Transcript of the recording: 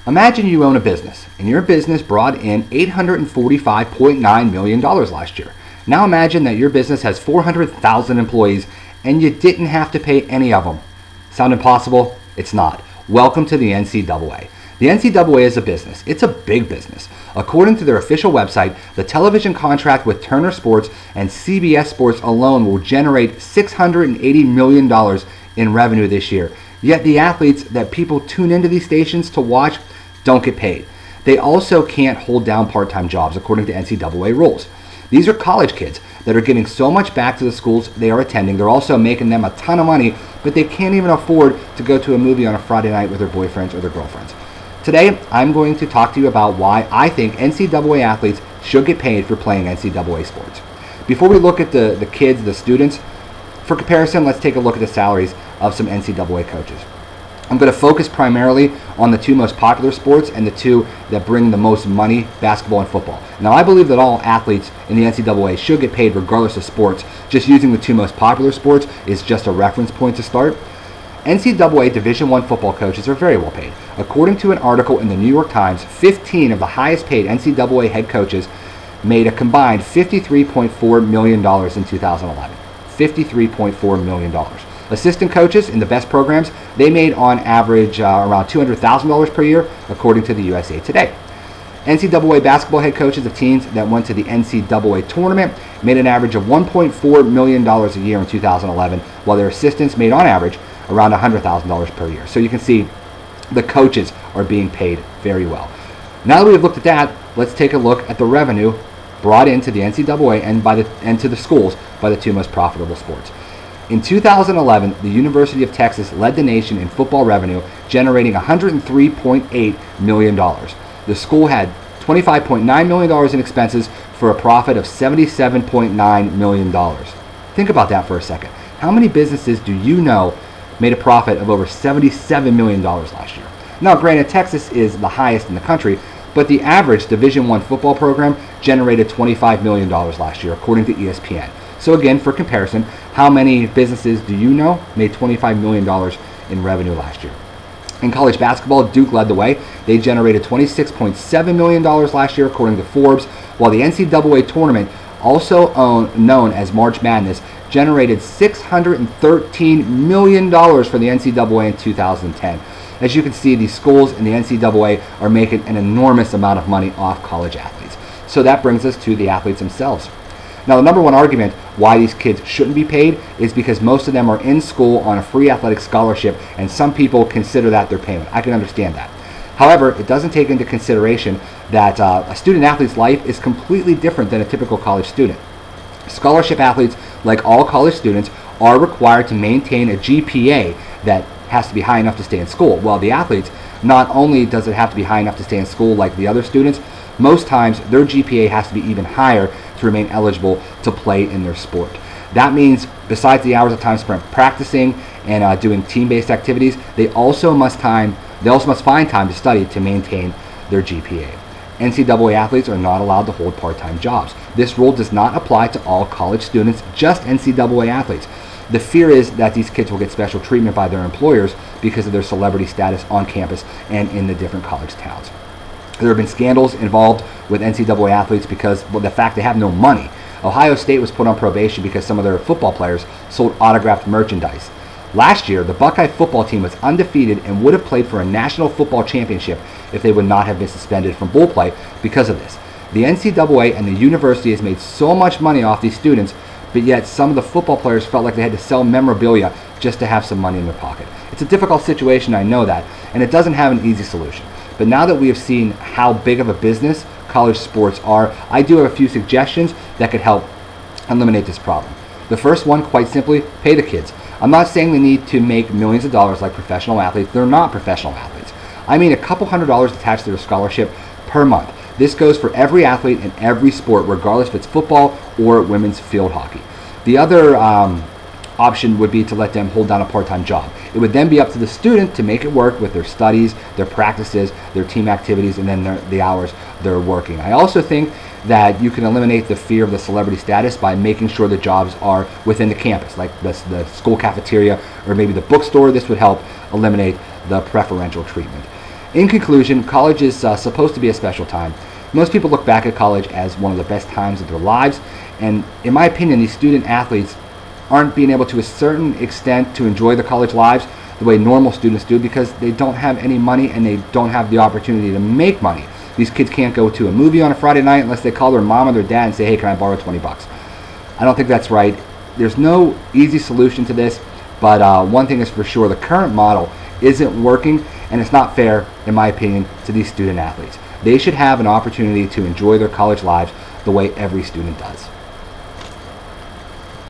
Imagine you own a business, and your business brought in $845.9 million last year. Now imagine that your business has 400,000 employees, and you didn't have to pay any of them. Sound impossible? It's not. Welcome to the NCAA. The NCAA is a business. It's a big business. According to their official website, the television contract with Turner Sports and CBS Sports alone will generate $680 million in revenue this year. Yet the athletes that people tune into these stations to watch don't get paid. They also can't hold down part-time jobs according to NCAA rules. These are college kids that are giving so much back to the schools they are attending. They're also making them a ton of money, but they can't even afford to go to a movie on a Friday night with their boyfriends or their girlfriends. Today, I'm going to talk to you about why I think NCAA athletes should get paid for playing NCAA sports. Before we look at the kids, the students, for comparison, let's take a look at the salaries of some NCAA coaches. I'm going to focus primarily on the two most popular sports and the two that bring the most money, basketball and football. Now, I believe that all athletes in the NCAA should get paid regardless of sports. Just using the two most popular sports is just a reference point to start. NCAA Division I football coaches are very well paid. According to an article in the New York Times, 15 of the highest paid NCAA head coaches made a combined $53.4 million in 2011. $53.4 million. Assistant coaches in the best programs, they made on average around $200,000 per year, according to the USA Today. NCAA basketball head coaches of teams that went to the NCAA tournament made an average of $1.4 million a year in 2011, while their assistants made on average around $100,000 per year. So you can see the coaches are being paid very well. Now that we've looked at that, let's take a look at the revenue brought into the NCAA and to the schools by the two most profitable sports. In 2011, the University of Texas led the nation in football revenue, generating $103.8 million. The school had $25.9 million in expenses for a profit of $77.9 million. Think about that for a second. How many businesses do you know made a profit of over $77 million last year? Now, granted, Texas is the highest in the country, but the average Division I football program generated $25 million last year, according to ESPN. So again, for comparison, how many businesses do you know made $25 million in revenue last year? In college basketball, Duke led the way. They generated $26.7 million last year, according to Forbes, while the NCAA tournament, also known as March Madness, generated $613 million for the NCAA in 2010. As you can see, these schools in the NCAA are making an enormous amount of money off college athletes. So that brings us to the athletes themselves. Now, the number one argument why these kids shouldn't be paid is because most of them are in school on a free athletic scholarship, and some people consider that their payment. I can understand that. However, it doesn't take into consideration that a student athlete's life is completely different than a typical college student. Scholarship athletes, like all college students, are required to maintain a GPA that has to be high enough to stay in school. Well, the athletes, not only does it have to be high enough to stay in school like the other students, most times their GPA has to be even higher to remain eligible to play in their sport. That means besides the hours of time spent practicing and doing team-based activities, they also must find time to study to maintain their GPA. NCAA athletes are not allowed to hold part-time jobs. This rule does not apply to all college students, just NCAA athletes. The fear is that these kids will get special treatment by their employers because of their celebrity status on campus and in the different college towns. There have been scandals involved with NCAA athletes because of the fact they have no money. Ohio State was put on probation because some of their football players sold autographed merchandise. Last year, the Buckeye football team was undefeated and would have played for a national football championship if they would not have been suspended from bowl play because of this. The NCAA and the university has made so much money off these students, but yet some of the football players felt like they had to sell memorabilia just to have some money in their pocket. It's a difficult situation, I know that, and it doesn't have an easy solution. But now that we have seen how big of a business college sports are, I do have a few suggestions that could help eliminate this problem. The first one, quite simply, pay the kids. I'm not saying they need to make millions of dollars like professional athletes. They're not professional athletes. I mean a couple $100s attached to their scholarship per month. This goes for every athlete in every sport, regardless if it's football or women's field hockey. The other option would be to let them hold down a part-time job. It would then be up to the student to make it work with their studies, their practices, their team activities, and then the hours they're working. I also think that you can eliminate the fear of the celebrity status by making sure the jobs are within the campus, like the school cafeteria or maybe the bookstore. This would help eliminate the preferential treatment. In conclusion, college is supposed to be a special time. Most people look back at college as one of the best times of their lives, and in my opinion, these student athletes aren't being able to a certain extent to enjoy the college lives the way normal students do because they don't have any money and they don't have the opportunity to make money. These kids can't go to a movie on a Friday night unless they call their mom or their dad and say, hey, can I borrow 20 bucks? I don't think that's right. There's no easy solution to this, but one thing is for sure, the current model isn't working, and it's not fair, in my opinion, to these student athletes. They should have an opportunity to enjoy their college lives the way every student does.